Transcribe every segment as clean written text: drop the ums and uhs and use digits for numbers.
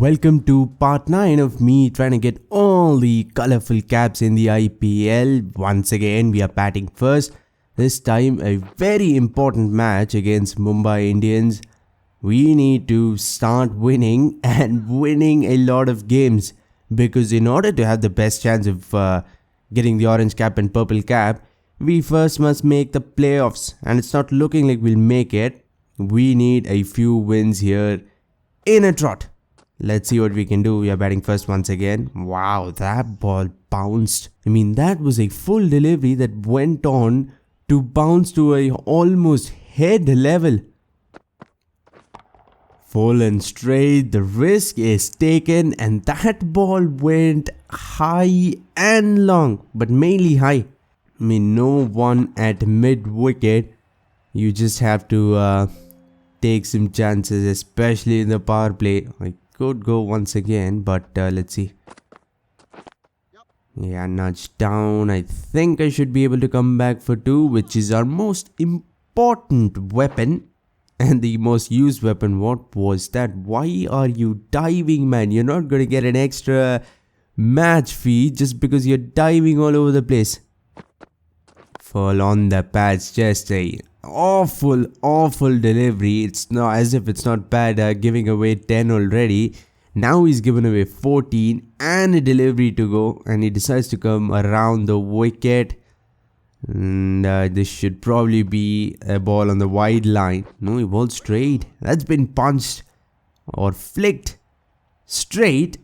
Welcome to part 9 of me trying to get all the colorful caps in the IPL. Once again, we are batting first. This time, a very important match against Mumbai Indians. We need to start winning and winning a lot of games, because in order to have the best chance of getting the orange cap and purple cap, we first must make the playoffs, and it's not looking like we'll make it. We need a few wins here in a trot. Let's see what we can do. We are batting first once again. Wow, that ball bounced. That was a full delivery that went on to bounce to a almost head level. Full and straight, the risk is taken, and that ball went high and long, but mainly high. No one at mid wicket. You just have to take some chances, especially in the power play. I could go once again, but let's see. Yeah, nudge down. I think I should be able to come back for 2, which is our most important weapon and the most used weapon. What was that? Why are you diving, man? You're not going to get an extra match fee just because you're diving all over the place. Fall on the pads. Just a awful delivery. It's not as if it's not bad, giving away 10 already. Now he's given away 14 and a delivery to go, and he decides to come around the wicket. And this should probably be a ball on the wide line. No, he bowled straight. That's been punched or flicked straight,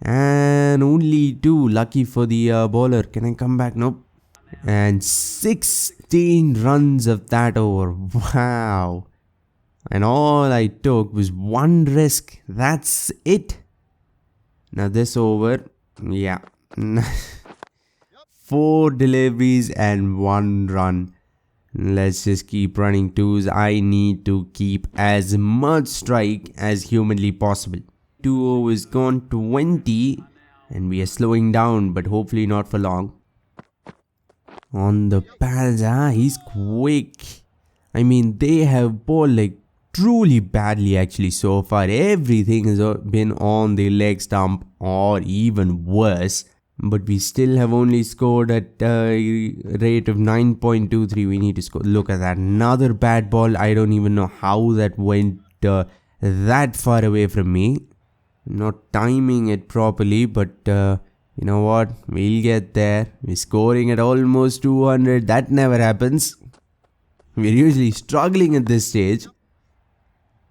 and only 2. Lucky for the bowler. Can I come back? Nope. And 16 runs of that over. Wow. And all I took was 1 risk. That's it. Now this over, yeah. 4 deliveries and 1 run. Let's just keep running 2s. I need to keep as much strike as humanly possible. 2 overs gone, 20. And we are slowing down, but hopefully not for long. On the pads, he's quick. They have bowled like truly badly actually so far. Everything has been on the leg stump or even worse. But we still have only scored at a rate of 9.23. We need to score. Look at that. Another bad ball. I don't even know how that went that far away from me. I'm not timing it properly, but you know what? We'll get there. We're scoring at almost 200. That never happens. We're usually struggling at this stage.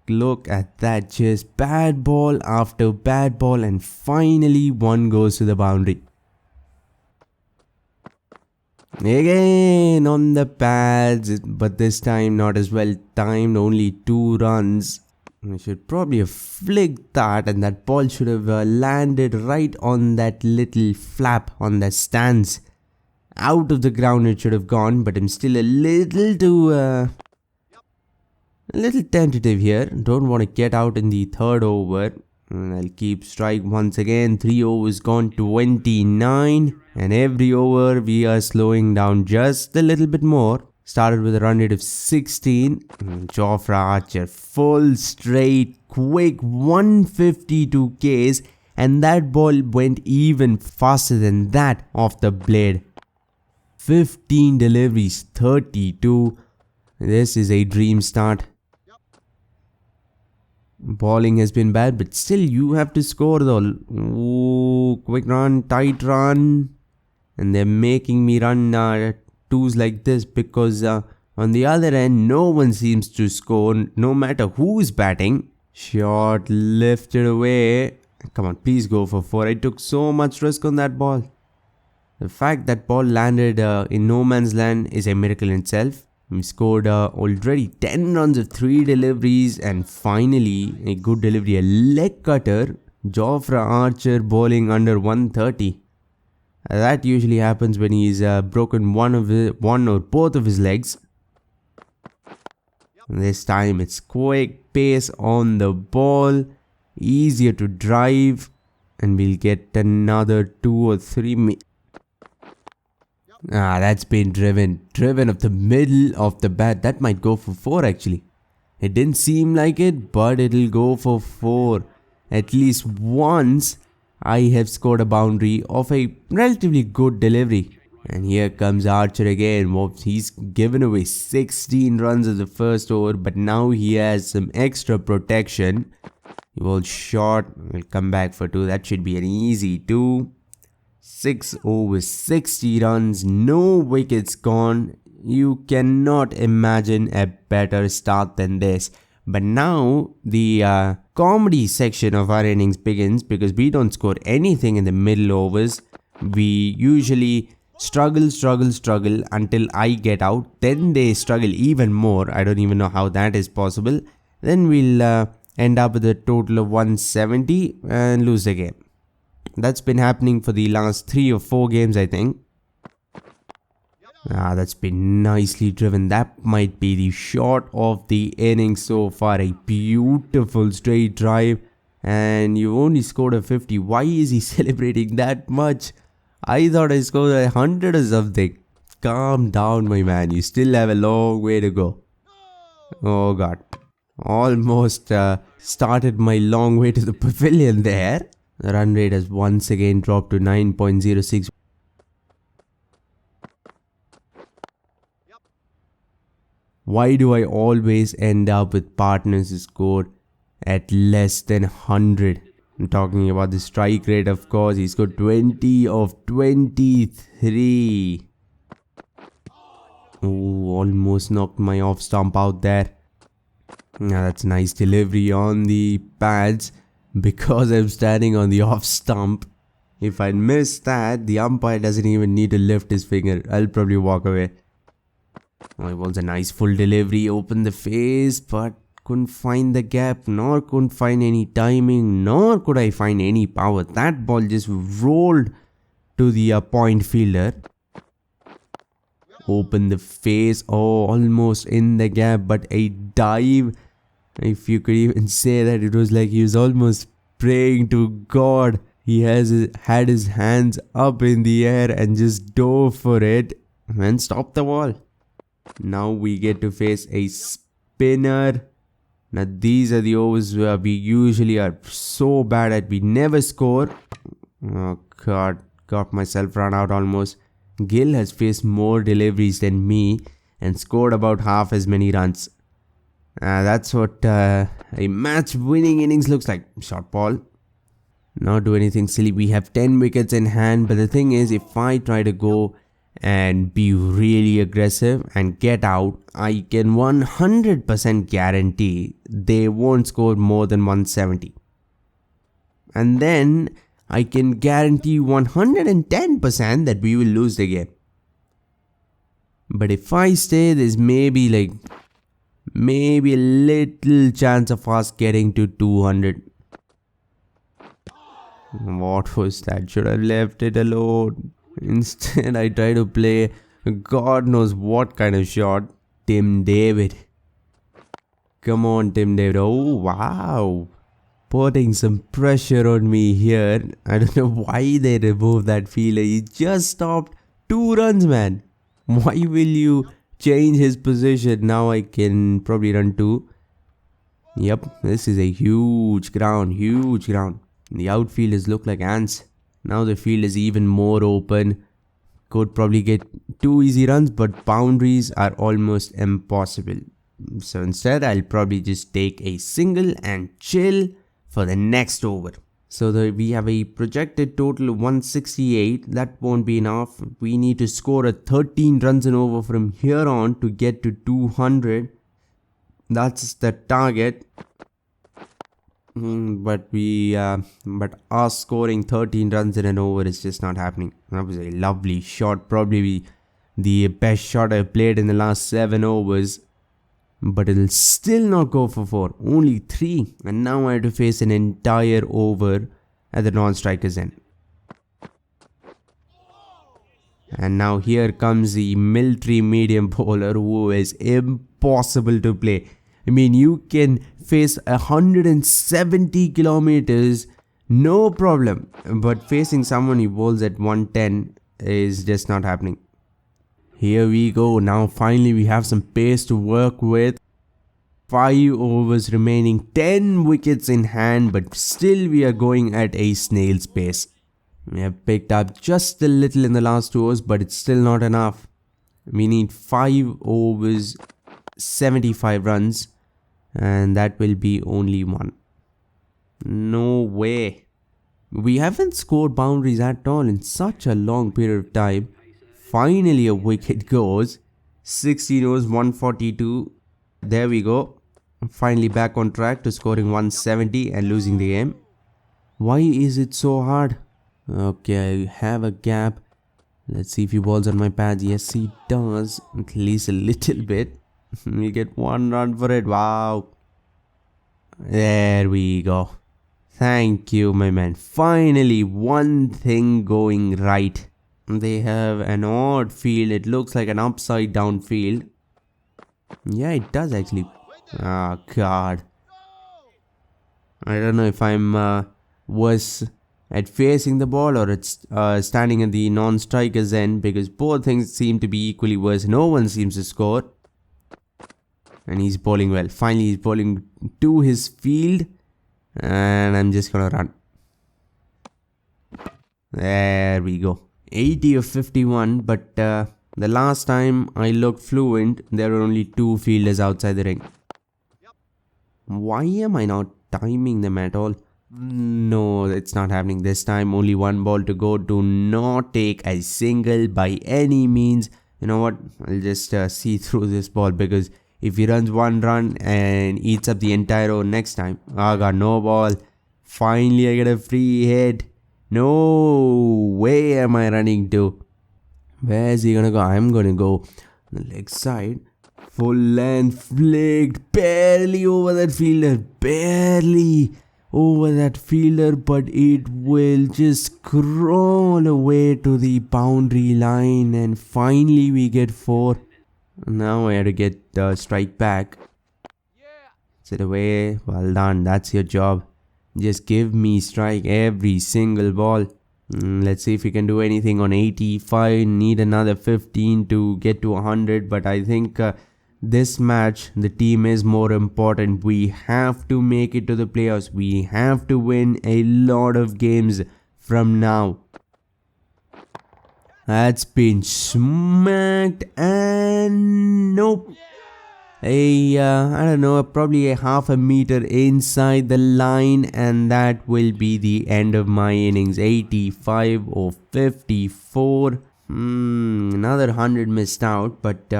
Look at that. Just bad ball after bad ball, and finally 1 goes to the boundary. Again on the pads, but this time not as well timed. Only 2 runs. I should probably have flicked that, and that ball should have landed right on that little flap on the stands. Out of the ground it should have gone, but I'm still a little tentative here. Don't want to get out in the 3rd over. And I'll keep strike once again. 3 overs gone, 29. And every over we are slowing down just a little bit more. Started with a run rate of 16. Jofra Archer, full straight, quick 152 Ks, and that ball went even faster than that off the blade. 15 deliveries, 32. This is a dream start. Bowling has been bad, but still you have to score though. Ooh, quick run, tight run. And they're making me run 2s like this because on the other end no one seems to score no matter who's batting. Shot lifted away. Come on, please go for 4. I took so much risk on that ball. The fact that ball landed in no man's land is a miracle in itself. We scored already 10 runs of 3 deliveries, and finally a good delivery, a leg cutter. Jofra Archer bowling under 130. That usually happens when he's broken one or both of his legs. This time it's quick pace on the ball, easier to drive, and we'll get another 2 or 3. That's been driven up the middle of the bat. That might go for 4 actually. It didn't seem like it, but it'll go for 4. at least once I have scored a boundary of a relatively good delivery. And here comes Archer again. He's given away 16 runs in the first over, but now he has some extra protection. He was short. We'll come back for 2. That should be an easy 2. 6 overs, 60 runs, no wickets gone. You cannot imagine a better start than this. But now the comedy section of our innings begins, because we don't score anything in the middle overs. We usually struggle until I get out. Then they struggle even more. I don't even know how that is possible. Then we'll end up with a total of 170 and lose the game. That's been happening for the last 3 or 4 games, I think. That's been nicely driven. That might be the shot of the inning so far. A beautiful straight drive. And you only scored a 50. Why is he celebrating that much? I thought I scored 100 or something. Calm down, my man. You still have a long way to go. Oh God. Almost started my long way to the pavilion there. The run rate has once again dropped to 9.06. Why do I always end up with partners who score at less than 100? I'm talking about the strike rate, of course. He scored 20 of 23. Oh, almost knocked my off stump out there. Now that's nice delivery on the pads, because I'm standing on the off stump. If I miss that, the umpire doesn't even need to lift his finger. I'll probably walk away. Oh, it was a nice full delivery, opened the face, but couldn't find the gap, nor couldn't find any timing, nor could I find any power. That ball just rolled to the point fielder. Opened the face, oh, almost in the gap, but a dive. If you could even say that, it was like he was almost praying to God. He had his hands up in the air and just dove for it and stopped the ball. Now we get to face a spinner. Now these are the overs where we usually are so bad at. We never score. Oh God, got myself run out almost. Gill has faced more deliveries than me and scored about half as many runs. That's what a match winning innings looks like. Short ball. Not do anything silly. We have 10 wickets in hand, but the thing is, if I try to go and be really aggressive and get out, I can 100% guarantee they won't score more than 170. And then I can guarantee 110% that we will lose the game. But if I stay, there's maybe a little chance of us getting to 200. What was that? Should have left it alone. Instead, I try to play God knows what kind of shot. Tim David. Come on, Tim David. Oh, wow. Putting some pressure on me here. I don't know why they removed that fielder. He just stopped 2 runs, man. Why will you change his position? Now I can probably run 2. Yep, this is a huge ground. The outfielders look like ants. Now the field is even more open. Could probably get 2 easy runs, but boundaries are almost impossible. So instead, I'll probably just take a single and chill for the next over. So we have a projected total of 168. That won't be enough. We need to score a 13 runs and over from here on to get to 200. That's the target. But us scoring 13 runs in an over is just not happening. That was a lovely shot, probably the best shot I've played in the last 7 overs. But it'll still not go for 4, only 3. And now I have to face an entire over at the non-striker's end. And now here comes the military medium bowler who is impossible to play. I mean, you can face 170 kilometers, no problem. But facing someone who bowls at 110 is just not happening. Here we go. Now finally we have some pace to work with. 5 overs remaining, 10 wickets in hand, but still we are going at a snail's pace. We have picked up just a little in the last 2 overs, but it's still not enough. We need 5 overs, 75 runs, and that will be only 1. No way. We haven't scored boundaries at all in such a long period of time. Finally a wicket goes. 16 overs, 142. There we go. Finally back on track to scoring 170 and losing the game. Why is it so hard? Okay, I have a gap. Let's see if he balls on my pads. Yes, he does. At least a little bit. We get 1 run for it. Wow. There we go. Thank you, my man. Finally, one thing going right. They have an odd field. It looks like an upside down field. Yeah, it does actually. Ah, God. I don't know if I'm worse at facing the ball or it's standing at the non-striker's end, because both things seem to be equally worse. No one seems to score. And he's bowling well. Finally, he's bowling to his field. And I'm just gonna run. There we go. 80 of 51, but the last time I looked fluent, there were only 2 fielders outside the ring. Why am I not timing them at all? No, it's not happening this time. Only 1 ball to go. Do not take a single by any means. You know what? I'll just see through this ball, because if he runs 1 run and eats up the entire over next time. I got no ball. Finally, I get a free hit. No way am I running to. Where is he gonna go? I'm gonna go on the leg side. Full length flicked. Barely over that fielder. Barely over that fielder. But it will just crawl away to the boundary line. And finally we get 4. Now I have to get the strike back. Sit away. Well done. That's your job. Just give me strike every single ball. Let's see if we can do anything on 85. Need another 15 to get to 100. But I think this match, the team is more important. We have to make it to the playoffs. We have to win a lot of games from now. That's been smacked and nope. I don't know, probably a half a meter inside the line, and that will be the end of my innings. 85 of 54. Another 100 missed out, but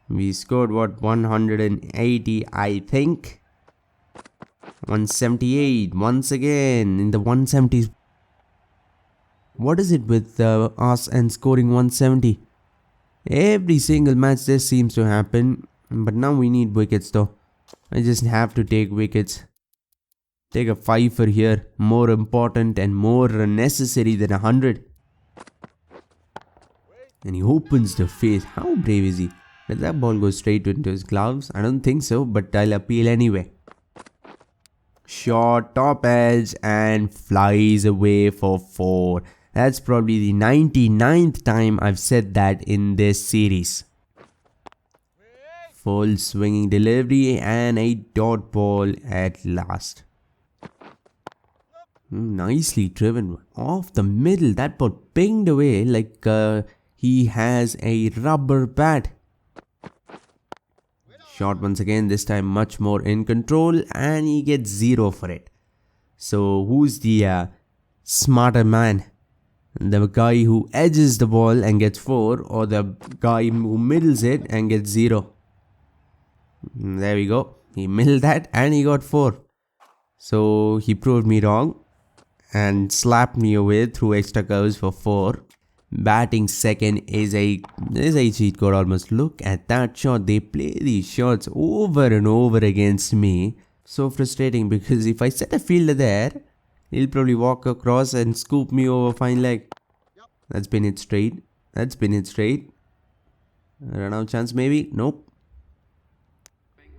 we scored what, 180 I think. 178 once again in the 170s. What is it with us and scoring 170? Every single match this seems to happen. But now we need wickets though. I just have to take wickets. Take a 5 for here. More important and more necessary than 100. And he opens the face. How brave is he? Did that ball go straight into his gloves? I don't think so, but I'll appeal anyway. Short top edge and flies away for 4. That's probably the 99th time I've said that in this series. Full swinging delivery and a dot ball at last. Nicely driven off the middle. That ball pinged away like he has a rubber bat. Shot once again, this time much more in control, and he gets 0 for it. So who's the smarter man? The guy who edges the ball and gets 4, or the guy who middles it and gets 0? There we go. He milled that and he got 4. So he proved me wrong and slapped me away through extra curves for 4. Batting second is a cheat code almost. Look at that shot. They play these shots over and over against me. So frustrating, because if I set a fielder there, he'll probably walk across and scoop me over fine leg. That's been it straight. That's been it straight. Run out chance maybe? Nope.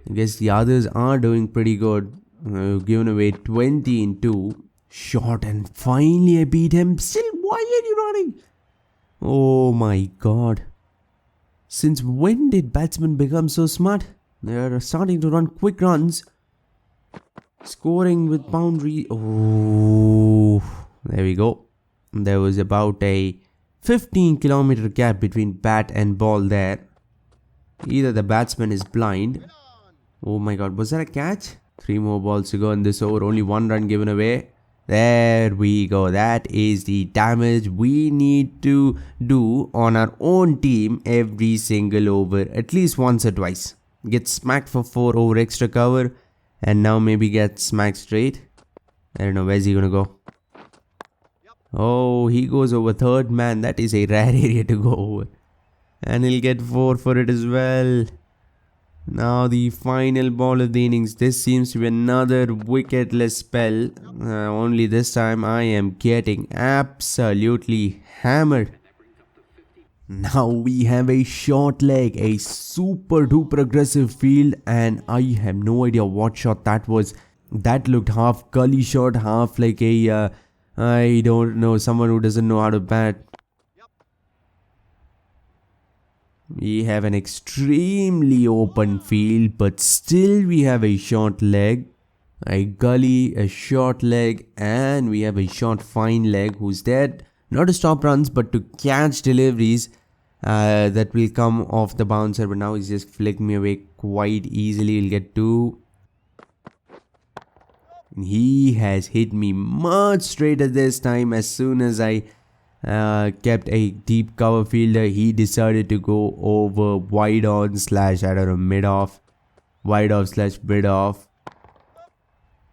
I guess the others are doing pretty good. Given away 20 in 2. Shot and finally I beat him. Still, why are you running? Oh my god. Since when did batsmen become so smart? They are starting to run quick runs. Scoring with boundary. Oh, there we go. There was about a 15-kilometer gap between bat and ball there. Either the batsman is blind. Oh my god, was that a catch? 3 more balls to go in this over. Only 1 run given away. There we go. That is the damage we need to do on our own team every single over. At least once or twice. Get smacked for 4 over extra cover. And now maybe get smacked straight. I don't know. Where's he gonna go? Oh, he goes over third man. That is a rare area to go over. And he'll get 4 for it as well. Now the final ball of the innings. This seems to be another wicketless spell. Only this time I am getting absolutely hammered. Now we have a short leg, a super duper aggressive field, and I have no idea what shot that was. That looked half gully shot, half like a I don't know, someone who doesn't know how to bat. We have an extremely open field, but still we have a short leg, a gully, a short leg, and we have a short fine leg who's there not to stop runs but to catch deliveries that will come off the bouncer. But now he's just flicking me away quite easily. He'll get 2. He has hit me much straighter this time. As soon as I kept a deep cover fielder, he decided to go over wide on slash, I don't know, mid off, wide off slash mid off.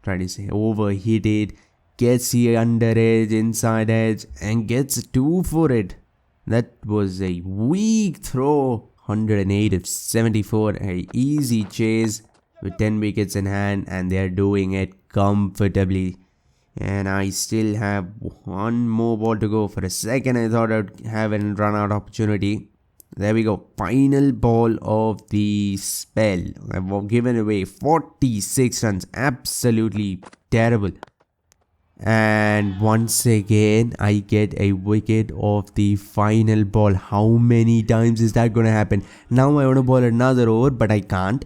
Trying to say overhit it, gets the under edge, inside edge, and gets a 2 for it. That was a weak throw. 108 of 74, a easy chase with 10 wickets in hand, and they're doing it comfortably. And I still have 1 more ball to go. For a second I thought I'd have a run out opportunity. There we go. Final ball of the spell. I've given away 46 runs. Absolutely terrible. And once again I get a wicket of the final ball. How many times is that going to happen? Now I want to bowl another over, but I can't.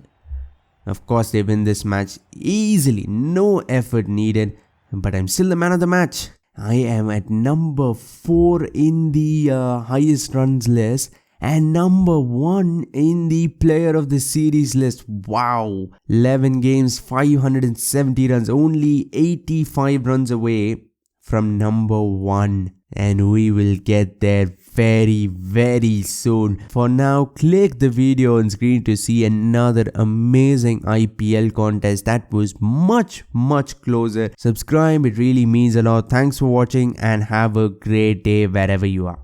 Of course they win this match easily. No effort needed. But I'm still the man of the match. I am at number 4 in the highest runs list and number 1 in the player of the series list. Wow. 11 games, 570 runs. Only 85 runs away from number 1. And we will get there very, very soon. For now, click the video on screen to see another amazing IPL contest that was much, much closer. Subscribe, it really means a lot. Thanks for watching and have a great day wherever you are.